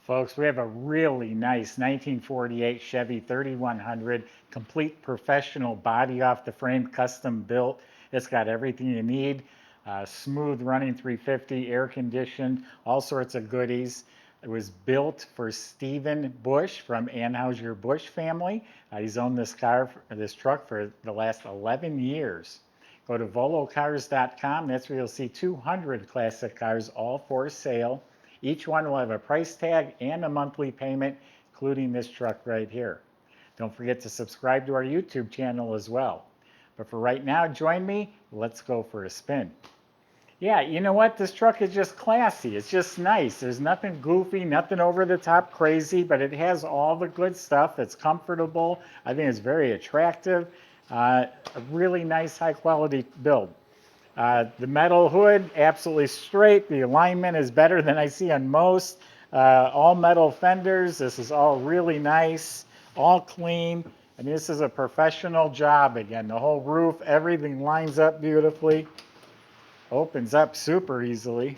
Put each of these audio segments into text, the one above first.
Folks, we have a really nice 1948 Chevy 3100, complete professional body off the frame, custom built. It's got everything you need. Smooth running 350, air conditioned, all sorts of goodies. It was built for Steven Busch from Anheuser-Busch family. He's owned this truck for the last 11 years. Go to volocars.com. That's where you'll see 200 classic cars, all for sale. Each one will have a price tag and a monthly payment, including this truck right here. Don't forget to subscribe to our YouTube channel as well. But for right now, join me. Let's go for a spin. Yeah, you know what? This truck is just classy. It's just nice. There's nothing goofy, nothing over the top crazy, but it has all the good stuff. It's comfortable. I think it's very attractive. A really nice, high quality build. The metal hood, absolutely straight. The alignment is better than I see on most. All metal fenders. This is all really nice, all clean. I mean, this is a professional job again. The whole roof, everything lines up beautifully. Opens up super easily.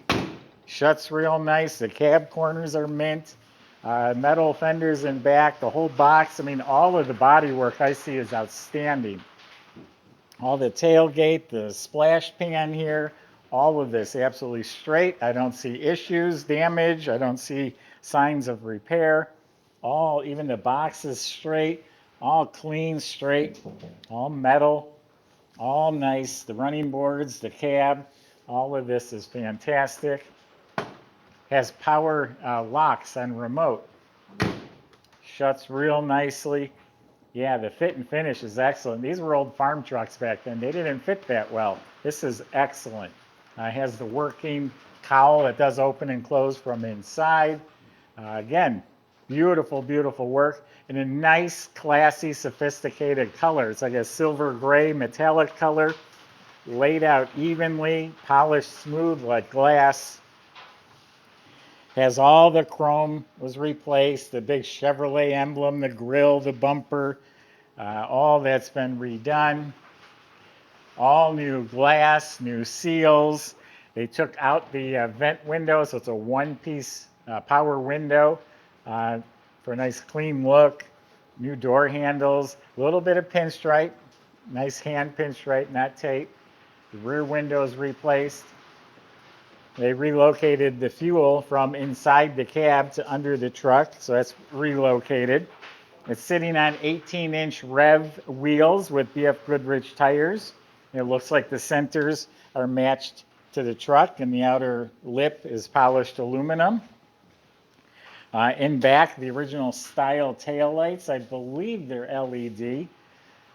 Shuts real nice. The cab corners are mint. Metal fenders in back. The whole box, I mean, all of the bodywork I see is outstanding. All the tailgate, the splash pan here, all of this absolutely straight. I don't see issues, damage. I don't see signs of repair. Even the box is straight, all clean, straight, all metal, all nice. The running boards, the cab, all of this is fantastic. Has power locks on remote. Shuts real nicely. Yeah, the fit and finish is excellent. These were old farm trucks back then. They didn't fit that well. This is excellent. It has the working cowl that does open and close from inside. Again, beautiful, beautiful work in a nice, classy, sophisticated color. It's like a silver gray metallic color, laid out evenly, polished smooth like glass. Has all the chrome was replaced, the big Chevrolet emblem, the grille, the bumper, all that's been redone. All new glass, new seals. They took out the vent window, so it's a one-piece power window for a nice clean look. New door handles, a little bit of pinstripe, nice hand pinstripe, not tape. The rear window is replaced. They relocated the fuel from inside the cab to under the truck, so that's relocated. It's sitting on 18-inch rev wheels with BF Goodrich tires. It looks like the centers are matched to the truck, and the outer lip is polished aluminum. In back, the original style taillights, I believe they're LED.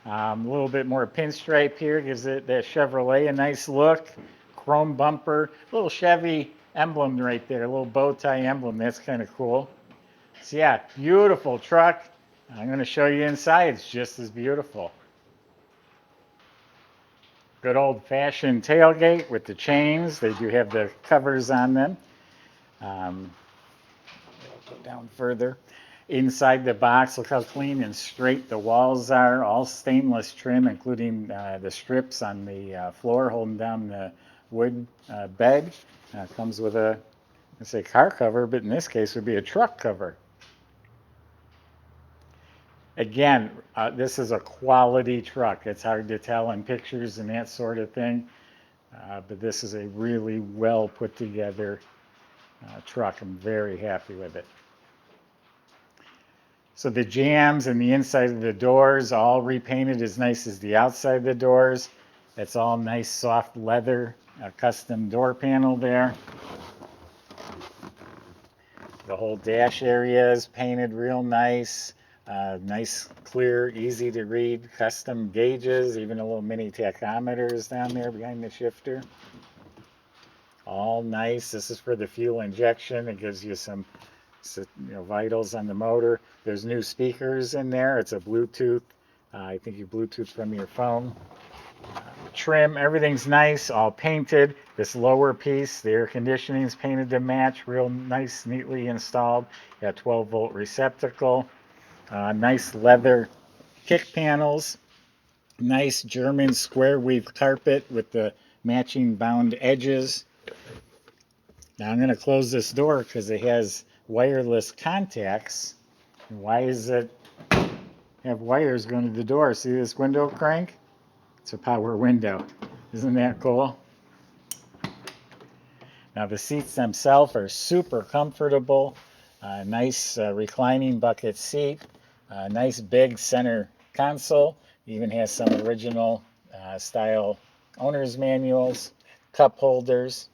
A little bit more pinstripe here gives it that Chevrolet a nice look. Chrome bumper, little Chevy emblem right there, a little bow tie emblem. That's kind of cool. So yeah, beautiful truck. I'm going to show you inside. It's just as beautiful. Good old-fashioned tailgate with the chains. They do have the covers on them. Go down further. Inside the box, look how clean and straight the walls are. All stainless trim, including the strips on the floor holding down the wood bed. Comes with a, I say car cover, but in this case would be a truck cover. Again, this is a quality truck. It's hard to tell in pictures and that sort of thing, but this is a really well put together truck. I'm very happy with it. So the jambs and the inside of the doors all repainted as nice as the outside of the doors. It's all nice soft leather, custom door panel there. The whole dash area is painted real nice. Nice, clear, easy to read, custom gauges, even a little mini tachometers down there behind the shifter. All nice. This is for the fuel injection. It gives you some vitals on the motor. There's new speakers in there. It's a Bluetooth. I think you Bluetooth from your phone. Trim, everything's nice, all painted. This lower piece, the air conditioning is painted to match, real nice, neatly installed. Got 12-volt receptacle. Nice leather kick panels. Nice German square weave carpet with the matching bound edges. Now I'm going to close this door because it has wireless contacts. Why does it have wires going to the door? See this window crank? It's a power window. Isn't that cool? Now the seats themselves are super comfortable. Nice reclining bucket seat. Nice big center console. Even has some original style owner's manuals. Cup holders.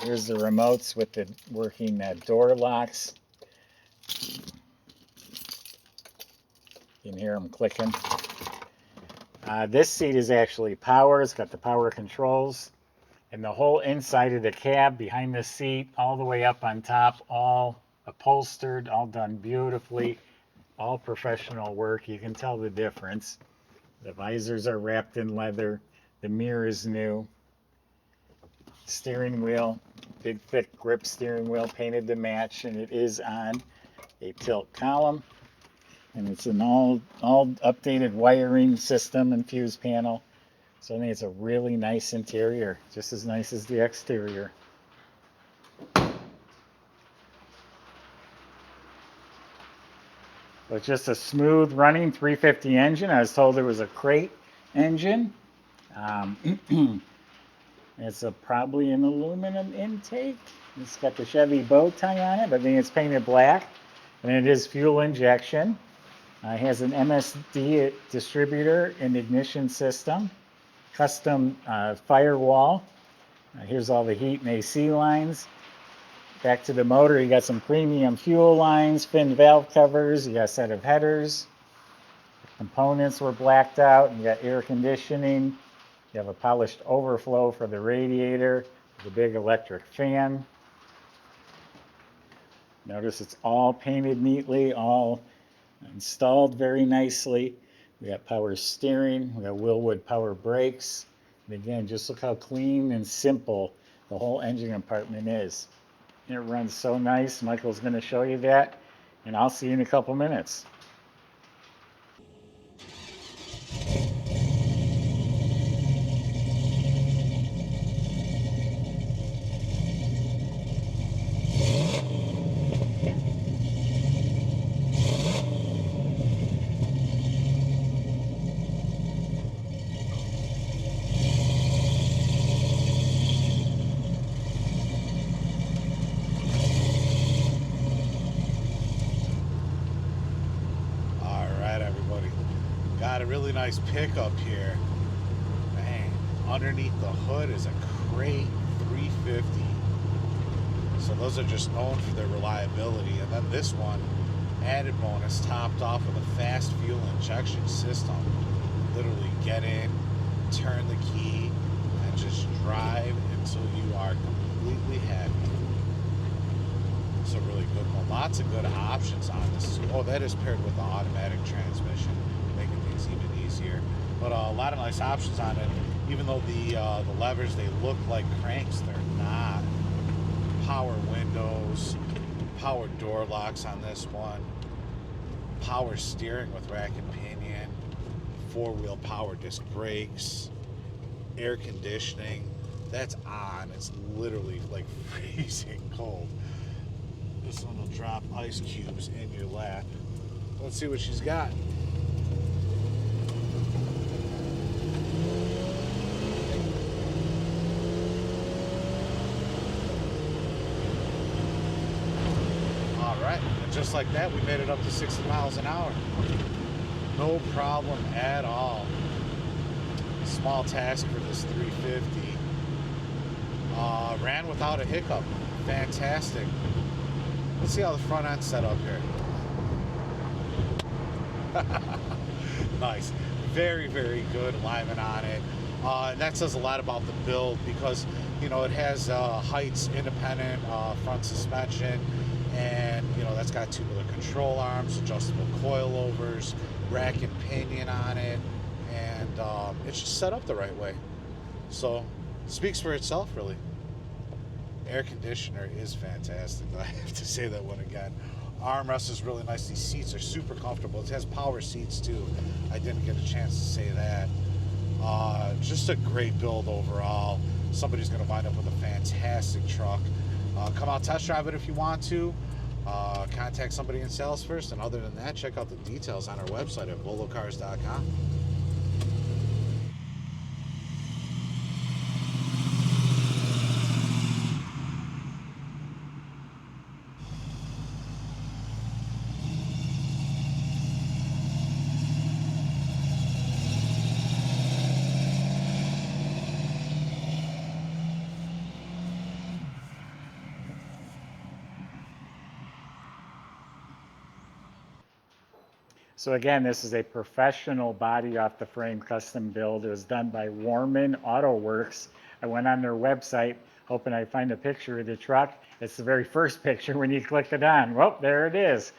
Here's the remotes with the working door locks. You can hear them clicking. This seat is actually power. It's got the power controls. And the whole inside of the cab, behind the seat, all the way up on top, all upholstered, all done beautifully, all professional work. You can tell the difference. The visors are wrapped in leather. The mirror is new. Steering wheel, big thick grip steering wheel, painted to match, and it is on a tilt column. And it's an all updated wiring system and fuse panel. So I think it's a really nice interior, just as nice as the exterior. So it's just a smooth running 350 engine. I was told it was a crate engine. It's probably an aluminum intake. It's got the Chevy bow tie on it, but I think it's painted black. And it is fuel injection. It has an MSD distributor and ignition system. Custom firewall. Here's all the heat and AC lines. Back to the motor, you got some premium fuel lines, fin valve covers, you got a set of headers. Components were blacked out, and you got air conditioning. You have a polished overflow for the radiator, the big electric fan. Notice it's all painted neatly, all installed very nicely. We got power steering, we got Willwood power brakes. And again, just look how clean and simple the whole engine compartment is. It runs so nice. Michael's going to show you that, and I'll see you in a couple minutes. Got a really nice pickup here. Man, underneath the hood is a crate 350. So those are just known for their reliability. And then this one, added bonus, topped off with a fast fuel injection system. Literally get in, turn the key, and just drive until you are completely happy. It's a really good one. Lots of good options on this. Oh, that is paired with the automatic transmission, making things even easier. But a lot of nice options on it. Even though the levers, they look like cranks, they're not. Power windows, power door locks on this one, power steering with rack and pinion, four-wheel power disc brakes, air conditioning. That's on. It's literally like freezing cold. This one will drop ice cubes in your lap. Let's see what she's got. All right, and just like that, we made it up to 60 miles an hour. No problem at all. Small task for this 350. Ran without a hiccup. Fantastic. Let's see how the front end's set up here. Nice. Very, very good alignment on it. And that says a lot about the build because, you know, it has Heights independent front suspension, and, you know, that's got tubular control arms, adjustable coilovers, rack and pinion on it, and it's just set up the right way. So, it speaks for itself, really. Air conditioner is fantastic. I have to say that one again. Armrest is really nice. These seats are super comfortable. It has power seats too. I didn't get a chance to say that. Just a great build overall. Somebody's going to wind up with a fantastic truck. Come out, test drive it if you want to. Contact somebody in sales first, and other than that, check out the details on our website at volocars.com. So again, this is a professional body off the frame custom build. It was done by Warman Auto Works. I went on their website hoping I'd find a picture of the truck. It's the very first picture when you click it on. Well, there it is.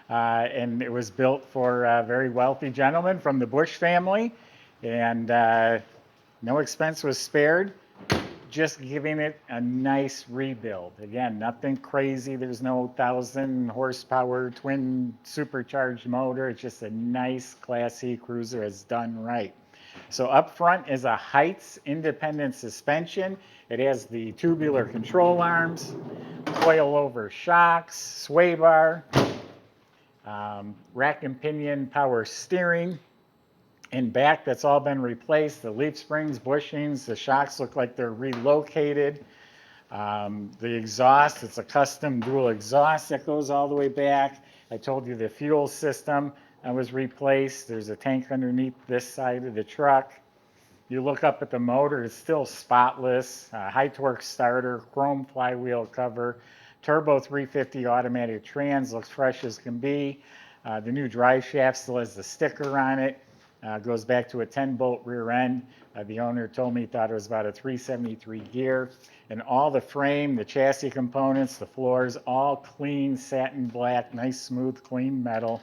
And it was built for a very wealthy gentleman from the Busch family, and no expense was spared. Just giving it a nice rebuild. Again, nothing crazy. There's no 1,000 horsepower twin supercharged motor. It's just a nice Class C cruiser. It's done right. So up front is a Heights independent suspension. It has the tubular control arms, coil-over shocks, sway bar, rack and pinion power steering. In back, that's all been replaced. The leaf springs, bushings, the shocks look like they're relocated. The exhaust, it's a custom dual exhaust that goes all the way back. I told you the fuel system was replaced. There's a tank underneath this side of the truck. You look up at the motor, it's still spotless. High torque starter, chrome flywheel cover, turbo 350 automatic trans, looks fresh as can be. The new drive shaft still has the sticker on it. Goes back to a 10-bolt rear end. The owner told me he thought it was about a 373 gear. And all the frame, the chassis components, the floors, all clean satin black, nice smooth clean metal.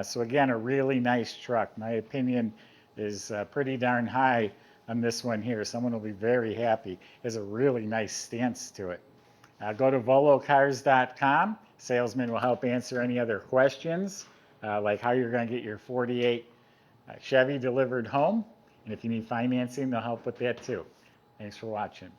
So again, a really nice truck. My opinion is pretty darn high on this one here. Someone will be very happy. It has a really nice stance to it. Go to volocars.com. Salesman will help answer any other questions, like how you're going to get your 48 Chevy delivered home. And if you need financing, they'll help with that too. Thanks for watching.